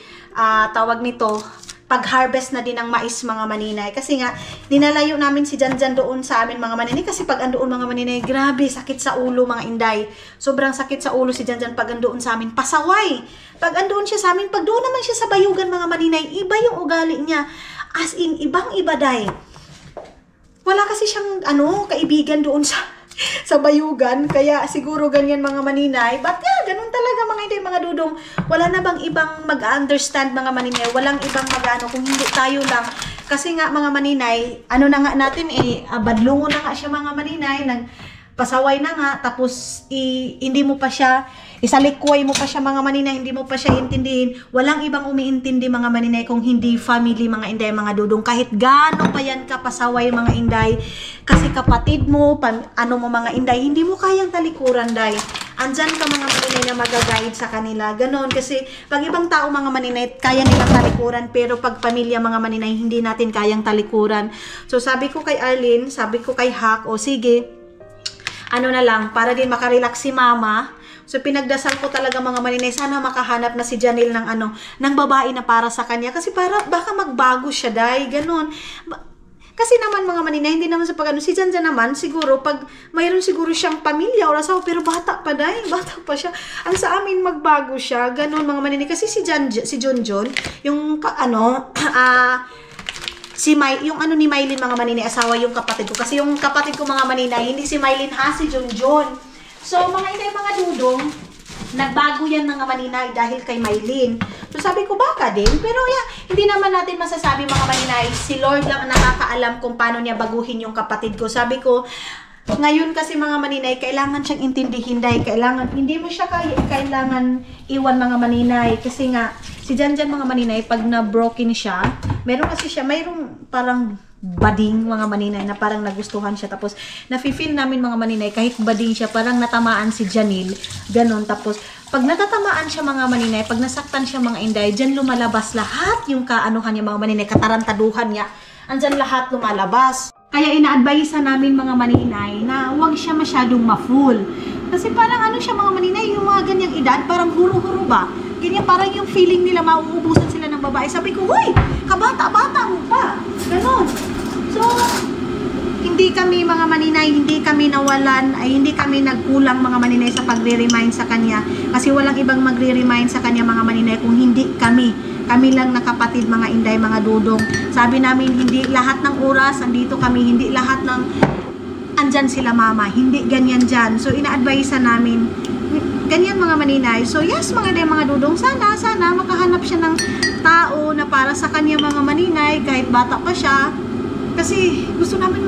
tawag nito, pag-harvest na din ng mais mga maninay. Kasi nga, dinalayo namin si Janjan doon sa amin mga maninay kasi pag andoon mga maninay, grabe, sakit sa ulo mga inday. Sobrang sakit sa ulo si Janjan pag andoon sa amin. Pasaway! Pag andoon siya sa amin, pag doon naman siya sa bayugan mga maninay, iba yung ugali niya. As in, ibang-iba day. Wala kasi siyang, kaibigan doon sa bayugan. Kaya siguro ganyan mga maninay. But yeah, ganun talaga mga inday, mga Dudong. Wala na bang ibang mag-understand mga maninay? Walang ibang kung hindi tayo lang. Kasi nga mga maninay, na nga natin badlungo na nga siya mga maninay. Pasaway na nga, tapos hindi mo pa siya, isalikway mo pa siya mga maninay, hindi mo pa siya intindihin. Walang ibang umiintindi mga maninay kung hindi family mga inday, mga Dudong. Kahit gaano pa yan ka pasaway mga inday, kasi kapatid mo, mo mga inday, hindi mo kayang talikuran day. Andyan ka mga maninay na mag-guide sa kanila. Ganon, kasi pag ibang tao mga maninay, kaya nilang talikuran, pero pag pamilya mga maninay, hindi natin kayang talikuran. So sabi ko kay Arlene, sabi ko kay Hak, sige, na lang, para din makarelax si mama. So pinagdasal ko talaga mga maninay, sana makahanap na si Janelle ng babae na para sa kanya. Kasi baka magbago siya, day, ganon. Kasi naman mga maninay, hindi naman sa si Janjan naman, siguro, pag mayroon siguro siyang pamilya o asawa, pero bata pa, day, bata pa siya. Ang sa amin, magbago siya, ganon mga maninay. Kasi si Jonjon, yung yung ni Mylene mga maninay, asawa yung kapatid ko. Kasi yung kapatid ko mga maninay, hindi si Mylene si Jonjon. So mga inay, mga Dudong, nagbago yan mga maninay dahil kay Mylene. So sabi ko baka din, pero hindi naman natin masasabi mga maninay, si Lord lang ang nakakaalam kung paano niya baguhin yung kapatid ko. Sabi ko, ngayon kasi mga maninay, kailangan siyang intindihin dahil hindi mo siya kailangan iwan mga maninay. Kasi nga, si Janjan mga maninay, pag na-broken siya, mayroong parang bading mga maninay na parang nagustuhan siya. Tapos nafe-feel namin mga maninay kahit bading siya parang natamaan si Janil. Ganon. Tapos pag natatamaan siya mga maninay, pag nasaktan siya mga inday, dyan lumalabas lahat yung kaanuhan niya mga maninay, katarantaduhan niya. Andyan lahat lumalabas. Kaya ina-advise namin mga maninay na huwag siya masyadong ma-full. Kasi parang ano siya mga maninay, yung mga ganyang edad, parang huro-huro ba? Ganyan parang yung feeling nila mauubusan sila ng babae. Sabi ko, huy, kabata-bata mo pa. Ganon. So, hindi kami mga maninay, hindi kami nawalan, ay hindi kami nagkulang mga maninay sa pagre-remind sa kanya. Kasi walang ibang magre-remind sa kanya mga maninay kung hindi kami. Kami lang na kapatid, mga inday, mga dudong. Sabi namin, hindi lahat ng oras, andito kami, hindi lahat ng andyan sila mama. Hindi ganyan dyan. So, ina-advise namin, ganyan mga maninay. So, yes, mga inday, mga dudong, sana makahanap siya ng tao na para sa kanya mga maninay, kahit bata pa siya. Kasi gusto namin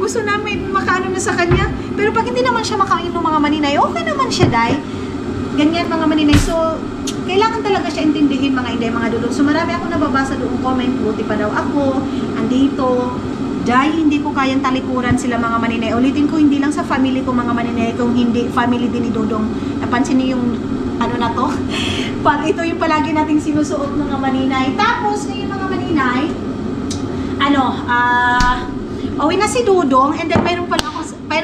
gusto namin makaano na sa kanya. Pero pag hindi naman siya makain ng mga maninay, okay naman siya, day. Ganyan mga maninay. So, kailangan talaga siya intindihin mga inday, mga dudong. So, marami ako nababasa doon comment, buti pa daw ako, andito. Day, hindi ko kayang talikuran sila mga maninay. Ulitin ko, hindi lang sa family ko mga maninay, kung hindi family din ni Dudong. Napansin niyo yung ano na to? Pag ito yung palagi nating sinusuot mga maninay. Tapos, ngayon mga maninay, uwi na si Dudong, and then mayroon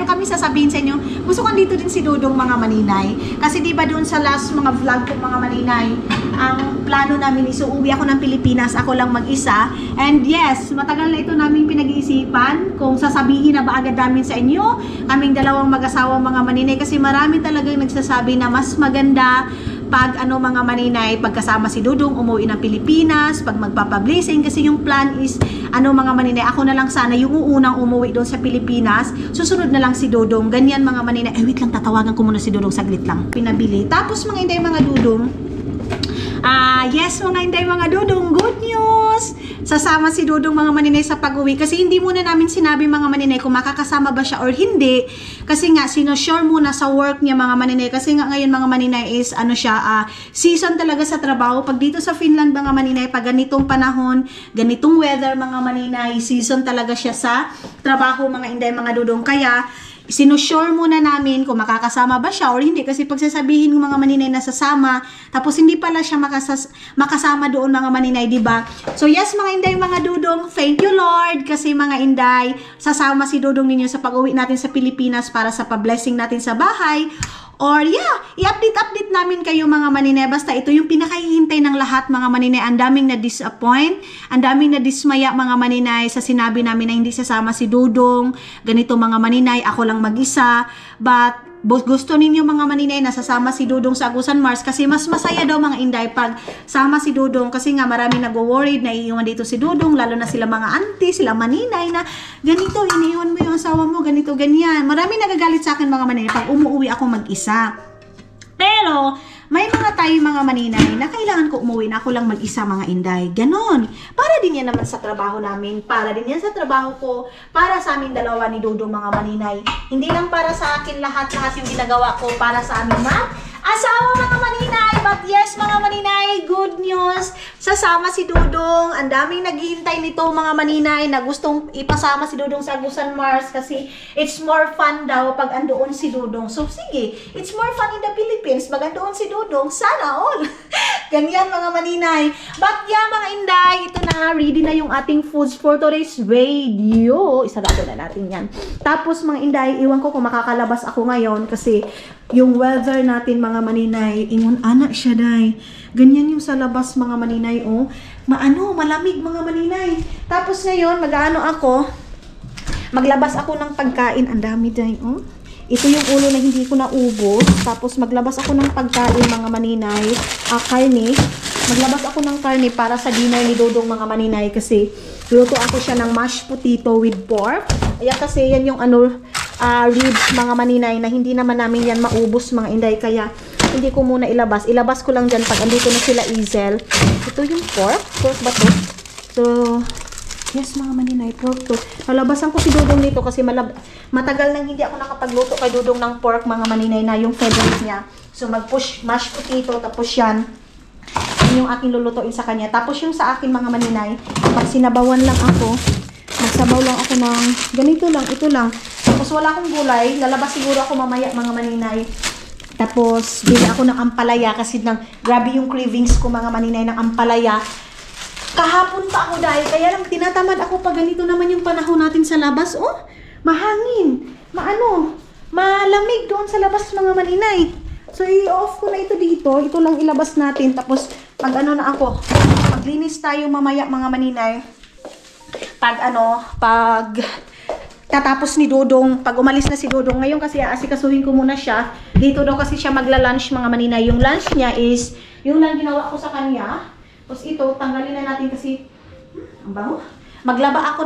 kami sasabihin sa inyo. Gusto ko dito din si Dudong mga maninay. Kasi di ba doon sa last mga vlog ko mga maninay, ang plano namin is uuwi ako ng Pilipinas, ako lang mag-isa. And yes, matagal na ito namin pinag-iisipan kung sasabihin na ba agad namin sa inyo, kaming dalawang mag-asawa mga maninay. Kasi marami talagang nagsasabi na mas maganda pag mga maninay, pagkasama si Dudong, umuwi ng Pilipinas, pag magpapablessing, kasi yung plan is, mga maninay, ako na lang sana yung unang umuwi doon sa Pilipinas, susunod na lang si Dudong, ganyan mga maninay. Wait lang, tatawagan ko muna si Dudong, saglit lang. Pinabili. Tapos mga inday, mga Dudong, yes mga inday, mga Dudong, good news! Sasama si Dudong mga maninay sa pag-uwi. Kasi hindi muna namin sinabi mga maninay kung makakasama ba siya or hindi. Kasi nga, sinosure muna sa work niya mga maninay. Kasi nga ngayon mga maninay is, season talaga sa trabaho. Pag dito sa Finland mga maninay, pag ganitong panahon, ganitong weather mga maninay, season talaga siya sa trabaho mga inday, mga Dudong. Kaya, sinusure muna namin kung makakasama ba siya or hindi. Kasi pag sasabihin ng mga maninay na sasama, tapos hindi pala siya makasama doon mga maninay, diba? So yes mga inday, mga Dudong, thank you Lord. Kasi mga inday, sasama si Dudong ninyo sa pag-uwi natin sa Pilipinas para sa pa-blessing natin sa bahay. Or yeah, i-update namin kayo mga maninay. Basta ito yung pinakahihintay ng lahat mga maninay. Ang daming na-disappoint, ang daming na-dismaya mga maninay sa sinabi namin na hindi sasama si Dudong. Ganito mga maninay, ako lang mag-isa. But gusto ninyo mga maninay na sasama si Dudong sa Agusan Mars kasi mas masaya daw mga inday pag sama si Dudong. Kasi nga marami nag-worried na iiwan dito si Dudong, lalo na sila mga auntie, sila maninay na ganito, iniiwan mo yung asawa mo, ganito, ganyan. Marami nagagalit sa akin mga maninay pag umuwi ako mag-isa. Pero may mga tayo mga maninay na kailangan ko umuwi na ako lang mag-isa mga inday. Ganon. Para din yan naman sa trabaho namin. Para din yan sa trabaho ko. Para sa amin dalawa ni Dudong mga maninay. Hindi lang para sa akin lahat yung ginagawa ko. Para sa amin asawa mga maninay. But yes mga maninay, good news. Sasama si Dudong. Ang daming naghihintay nito mga maninay na gustong ipasama si Dudong sa Agusan Mars kasi it's more fun daw pag andoon si Dudong. So sige, it's more fun in the Philippines pag andoon si Dudong. Sana all. Ganyan mga maninay. But yeah mga inday, ito na, ready na yung ating foods for today's video. Isarado na natin yan. Tapos mga inday, iwan ko kung makakalabas ako ngayon kasi yung weather natin mga maninay, ingon anak siya day. Ganyan yung sa labas mga maninay, oh. Malamig mga maninay. Tapos ngayon, maglabas ako ng pagkain. Ang dami day, oh. Ito yung ulo na hindi ko naubos. Tapos maglabas ako ng pagkain mga maninay. Karne. Maglabas ako ng karne para sa dinner ni Dudong mga maninay. Kasi luto ako siya ng mashed potato with pork. Ayan kasi yan yung ribs mga maninay na hindi naman namin yan maubos mga inday. Kaya hindi ko muna ilabas. Ilabas ko lang dyan pag andito na sila Izel. Ito yung pork. Pork ba to? So, yes mga maninay, pork to. Nalabasan ko si Dudong nito kasi matagal nang hindi ako nakapagluto kay Dudong ng pork mga maninay na yung favorite niya. So mag-push mashed potato tapos yan. Yun yung aking lulutuin sa kanya. Tapos yung sa akin mga maninay, magsinabawan lang ako. Magsabaw lang ako ng ganito lang, ito lang. Tapos wala akong gulay. Lalabas siguro ako mamaya mga maninay. Tapos bili ako ng ampalaya kasi grabe yung cravings ko mga maninay ng ampalaya. Kahapon pa ako dahil kaya lang tinatamad ako pag ganito naman yung panahon natin sa labas. Oh, mahangin. Malamig doon sa labas mga maninay. So i-off ko na ito dito. Ito lang ilabas natin. Tapos pag maglinis tayo mamaya mga maninay. Pag tatapos ni Dodong, pag umalis na si Dodong ngayon kasi aasikasuhin ko muna siya. Dito daw kasi siya magla-lunch mga maninay. Yung lunch niya is yung lang ginawa ko sa kanya. Tapos ito, tanggalin na natin kasi ang bango. Maglaba ako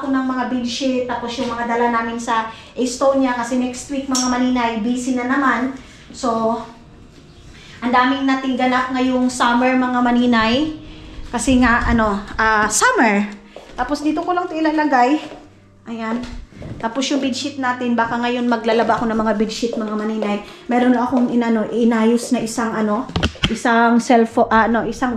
ng mga bedsheet, tapos yung mga dala namin sa Estonia kasi next week mga maninay, busy na naman. So, ang daming nating ganap ngayong summer mga maninay. Kasi nga, summer. Tapos dito ko lang ito ilalagay. Ayan. Tapos yung bedsheet natin, baka ngayon maglalaba ako ng mga bedsheet mga maninay. Meron akong inayos na isang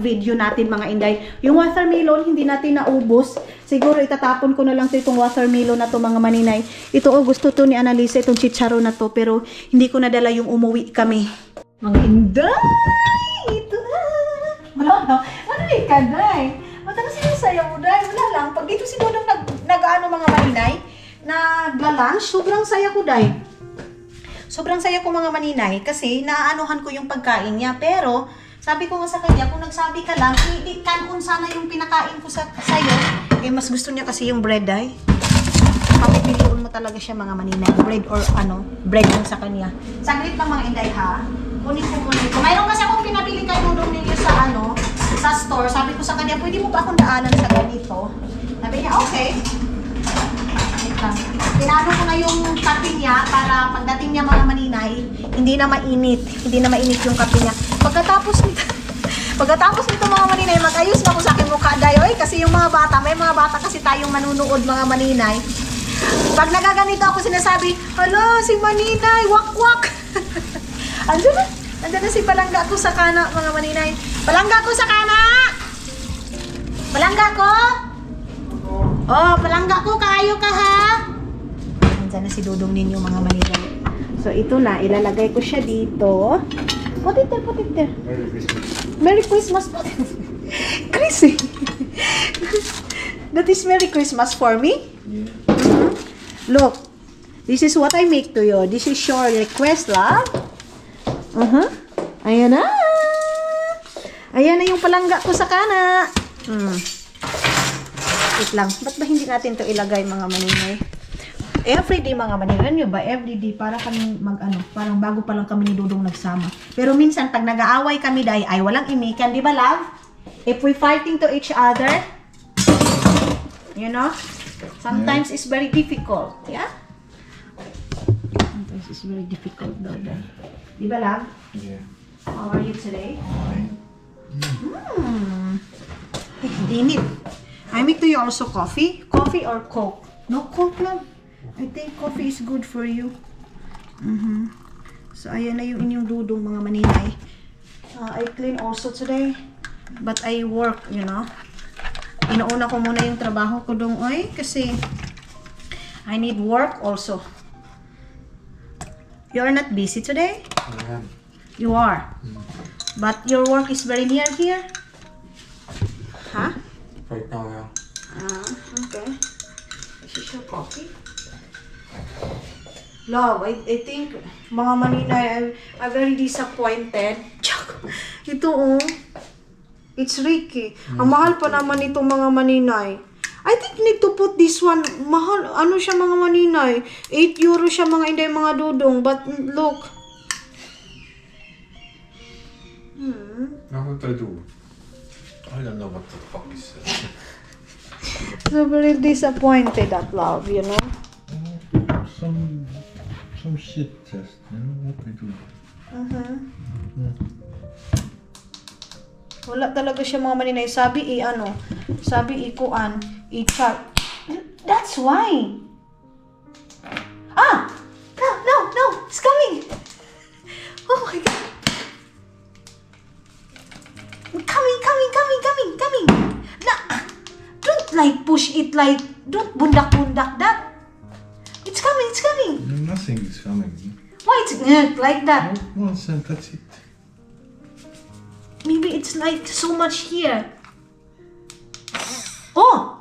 video natin mga inday. Yung watermelon, hindi natin naubos. Siguro itatapon ko na lang itong watermelon na to mga maninay. Ito gusto to ni Annalisa, itong chicharo na to. Pero hindi ko nadala yung umuwi kami. Mga inday! Ito na! Wala ka, day? Matagal sinasaya mo, day? Wala lang. Pag dito si Dodong mga maninay, nagla-lunch, sobrang saya ko, day. Sobrang saya ko mga maninay kasi naaanuhan ko yung pagkain niya. Pero, sabi ko nga sa kanya, kung nagsabi ka lang, hindi kanon sana yung pinakain ko sa'yo. Mas gusto niya kasi yung bread, ay. Papipiliin mo talaga siya mga maninay. Bread or bread lang sa kanya. Saglit lang mga inday ha. Kunin ko muna ito. Mayroon kasi akong pinabili kay Dodong ninyo sa store. Sabi ko sa kanya, pwede mo ba akong daanan sa ganito? Sabi niya, okay. Pinano ko na yung kape niya para pagdating niya mga maninay, hindi na mainit yung kape niya. Pagkatapos nito mga maninay, mag-ayos na ko sa akin mukha dayoy kasi yung mga bata, may mga bata kasi tayong manunood mga maninay. Pag nagaganito ako sinasabi, hala si maninay, wak-wak. Andyan na si palangga ko sa kana mga maninay. Palangga ko sa kana! Palangga ko! Oh, palangga ko, kaayo ka ha? Nandiyan na si Dodong ninyo mga maninay. So, ito na. Ilalagay ko siya dito. Put it there. Merry Christmas. Chrissy. That is Merry Christmas for me? Yeah. Look. This is what I make to you. This is your request, love. Ayan na. Ayan na yung palangga ko sa kana. Wait lang. Ba't ba hindi natin to ilagay mga maninay? Everyday mga maninay. Nyo ba? Everyday para kami parang bago pa lang kami ni Dodong nagsama. Pero minsan pag nag-aaway kami dahil ay walang imikan. Di ba love? If we fighting to each other, you know, sometimes it's very difficult. Yeah? Sometimes it's very difficult though. Di ba love? Yeah. How are you today? Dinit. I make to you also coffee? Coffee or Coke? No Coke lang. I think coffee is good for you. So, ayan na yung inyong Dodong mga maninay. I clean also today. But I work, you know. Inuuna ko muna yung trabaho ko dong oy. Kasi, I need work also. You are not busy today? I am. You are? But your work is very near here? Huh? Right now, yeah. Okay. This is your coffee. Love, I think, mga maninay, I'm very disappointed. Ito it's Ricky. Ang mahal pa naman itong mga maninay. I think need to put this one, mahal, siya mga maninay. 8 euro siya mga inday mga Dodong. But look. Now what do I do? I don't know what the fuck is that. So very disappointed at love, you know? Some shit test, you know what we do. Wala talaga siya mga maninay. Sabi ikuan, i-chart. That's why. No, it's coming. Oh my God. like, don't bundak-bundak that. It's coming, it's coming. Nothing is coming. Why it's like that? Nonsense, that's it. Maybe it's like so much here. Oh!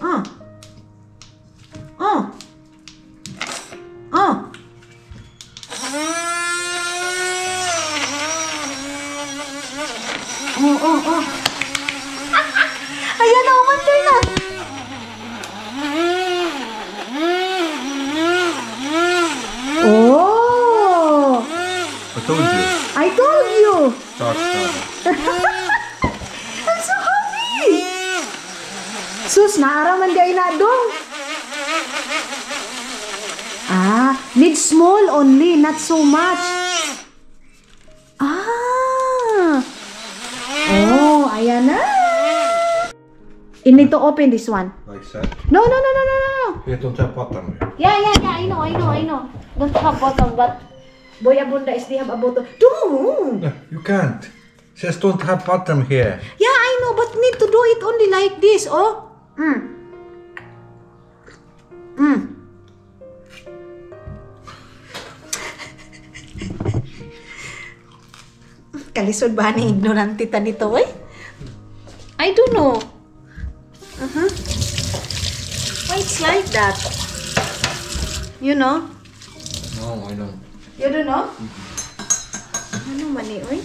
Oh! Oh! Oh! Oh, oh, oh. Ayan na, umantay na. Oh! I told you. I told you. Start. I'm so happy. Sus, naaraman di na dong. Ah, need small only, not so much. Ah. Oh, ayan na. You need to open this one. Like that. No. You don't have bottom. Yeah, I know. Don't have bottom, but Boy Abunda is they have a bottom. Don't. No, you can't. Just don't have bottom here. Yeah, I know, but need to do it only like this, oh. Kalisod ba ni ignorante ta nito, eh? I don't know. Why it's like that? You know? No, I don't. You don't know? Ano man eh, oy?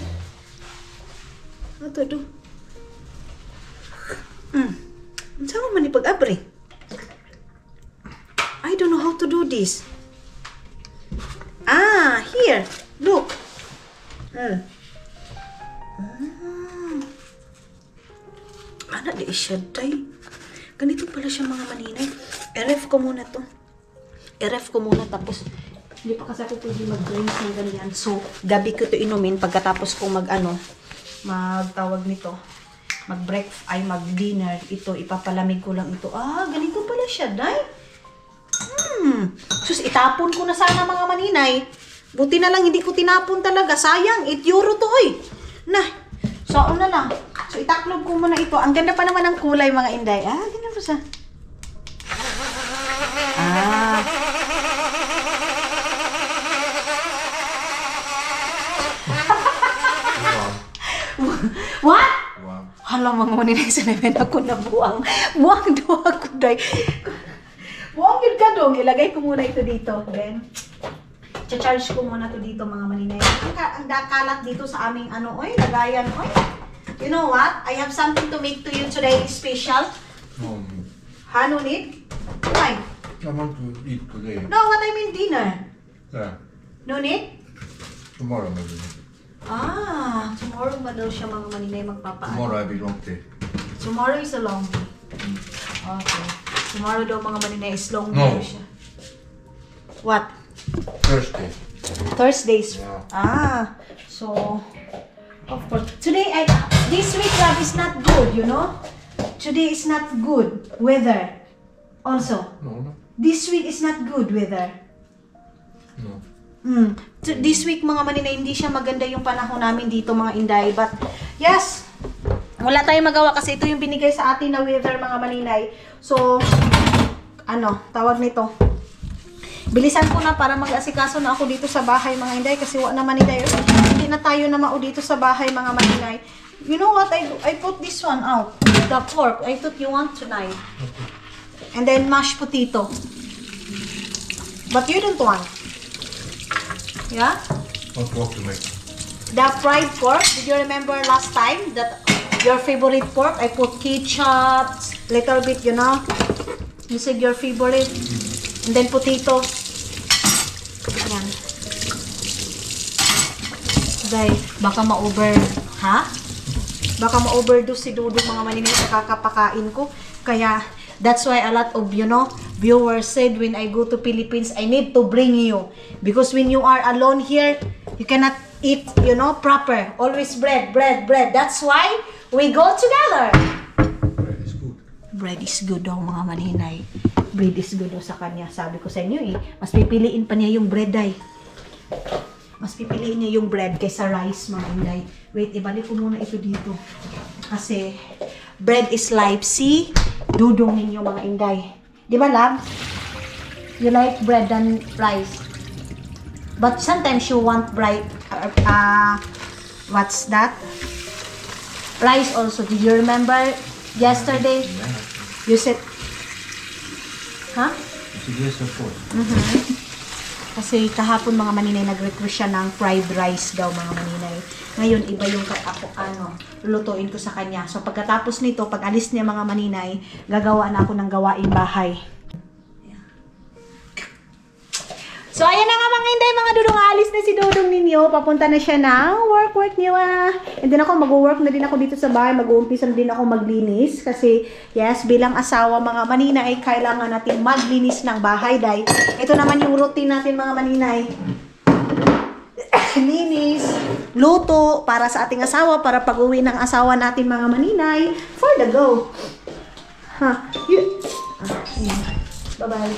Ano to do? Saan man ni pag-abri? I don't know how to do this. Ah, here. Look. Ana di siya, day. Ganito pala siya mga maninay. I-ref ko muna to. I-ref ko muna tapos hindi pa kasi ako pwede mag-drinks ng ganyan. So, gabi ko to inumin pagkatapos kong magtawag nito. Mag-dinner. Ito, ipapalamig ko lang ito. Ah, ganito pala siya, day. Sus, itapon ko na sana mga maninay. Buti na lang hindi ko tinapon talaga. Sayang, 8 euro to, oy. Nah, so na lang. So, itaklob ko muna ito. Ang ganda pa naman ng kulay, mga inday. Ah, ganyan po siya. Ah. What? Wow. Hala, mga maninay, sanayin ako na buwang. Buwang daw ako, day. Buwang yun ka dong. Ilagay ko muna ito dito. Then, charge ko muna ito dito, mga maninay. Ang kalat dito sa aming lagayan, oy. You know what? I have something to make to you today special. No, No need? Why? I want to eat today. No, what I mean dinner. Yeah. No need? Tomorrow maybe. Ah, tomorrow ba daw siya mga maninay magpapaan? Tomorrow I will long day. Tomorrow is a long day. Okay. Tomorrow daw mga maninay is long day No. siya. What? Thursday. Thursdays. Yeah. Ah, so of course. Today, this week Rob is not good, you know? Today is not good weather. Also, No. this week is not good weather. No. This week mga maninay, hindi siya maganda yung panahon namin dito mga inday. But yes, wala tayong magawa kasi ito yung binigay sa atin na weather mga maninay. So, tawag nito. Bilisan ko na para mag-asikaso na ako dito sa bahay mga inday kasi wala naman inday. Hindi na tayo na mao dito sa bahay mga maninay. You know what? I put this one out. The pork. I thought you want tonight. And then mashed potato. But you don't want. Yeah? What pork to make? The fried pork. Did you remember last time that your favorite pork? I put ketchup, little bit, you know. You said your favorite. And then potato. Yan. Dahil baka ma-over, ha? Baka ma-overdose si Dudu mga maninay sa kakapakain ko. Kaya, that's why a lot of, viewers said when I go to Philippines, I need to bring you. Because when you are alone here, you cannot eat, proper. Always bread. That's why we go together. Bread is good. Bread is good daw mga maninay. Bread is good daw sa kanya. Sabi ko sa inyo mas pipiliin pa niya yung bread ay. Mas pipiliin niya yung bread kaysa rice mga inday. Wait, ibalik ko muna ito dito. Kasi bread is life. See? dudong ninyo mga inday. Di ba, love? You like bread than rice. But sometimes you want bread, what's that? Rice also. Did you remember yesterday? You said, huh? Yes, of course. Kasi kahapon mga maninay, nag-request siya ng fried rice daw mga maninay. Ngayon, iba yung lulutuin ko sa kanya. So, pagkatapos nito, pag alis niya mga maninay, gagawa na ako ng gawaing bahay. So, ayan na nga mga inday, mga dudong, alis na si Dodong ninyo. Papunta na siya ng work niyo. And then ako, mag-work na din ako dito sa bahay. Mag-uumpisa na din ako maglinis. Kasi, yes, bilang asawa mga maninay, kailangan natin maglinis ng bahay. Dahil ito naman yung routine natin mga maninay. Linis, luto, para sa ating asawa, para pag-uwi ng asawa natin mga maninay. For the go. Bye-bye.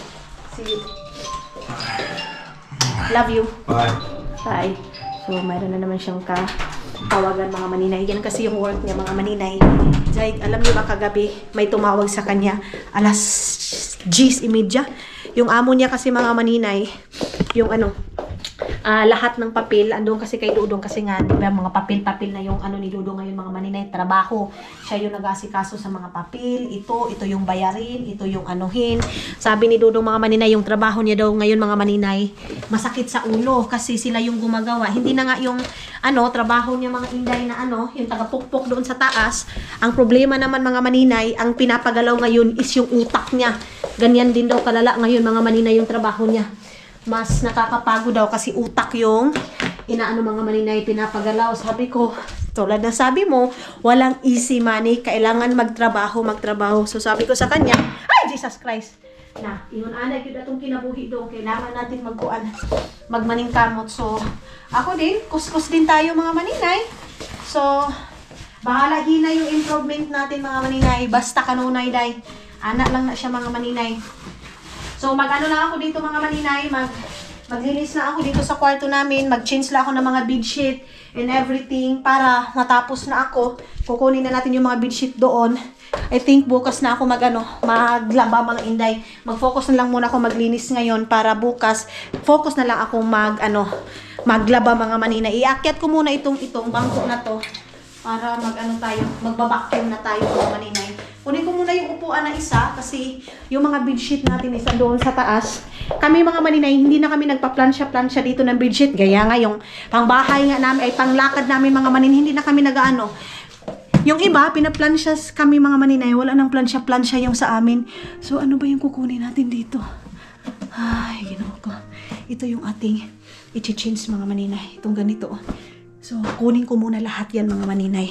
See you. Love you. Bye. Bye. So, mayroon na naman siyang tawagan mga maninay. Yan kasi yung work niya mga maninay. Dahil, alam niyo ba kagabi, may tumawag sa kanya alas 10:30. Yung amo niya kasi mga maninay, yung lahat ng papel, andun kasi kay Dudong kasi nga, diba, mga papel-papel na yung ni Dudong ngayon mga maninay, trabaho. Siya yung nag-asikaso sa mga papel, ito yung bayarin, ito yung anuhin. Sabi ni Dudong mga maninay, yung trabaho niya daw ngayon mga maninay, masakit sa ulo kasi sila yung gumagawa. Hindi na nga yung trabaho niya mga inday na yung tagapukpok doon sa taas. Ang problema naman mga maninay, ang pinapagalaw ngayon is yung utak niya. Ganyan din daw kalala ngayon mga maninay yung trabaho niya. Mas nakakapagod daw kasi utak yung mga maninay pinapagalaw. Sabi ko, tulad na sabi mo, walang easy money, kailangan magtrabaho. So sabi ko sa kanya, ay Jesus Christ, na ingon ana gyud atong kinabuhi doon, kailangan natin magmaningkamot. So ako din, kuskus din tayo mga maninay. So bahala hina yung improvement natin mga maninay, basta kanunay day. Anak lang na siya mga maninay. So, lang ako dito mga maninay, maglinis na ako dito sa kwarto namin, mag-change lang ako ng mga bedsheet and everything para matapos na ako. Kukunin na natin yung mga bedsheet doon. I think bukas na ako maglaba mga inday. Mag-focus na lang muna ako maglinis ngayon para bukas, focus na lang ako maglaba mga maninay. Iakyat ko muna itong bangko na to para magbabacuum na tayo mga maninay. Kunin ko muna yung upuan na isa kasi yung mga bedsheet natin isa doon sa taas. Kami mga maninay, hindi na kami nagpa-plansya dito ng bedsheet. Gaya nga yung pangbahay nga namin, ay panglakad namin mga maninay, hindi na kami Yung iba, pinaplansya kami mga maninay, wala nang plansya yung sa amin. So ano ba yung kukunin natin dito? Ay, Ginoo ko. Ito yung ating i-change mga maninay. Itong ganito. So kunin ko muna lahat yan mga maninay.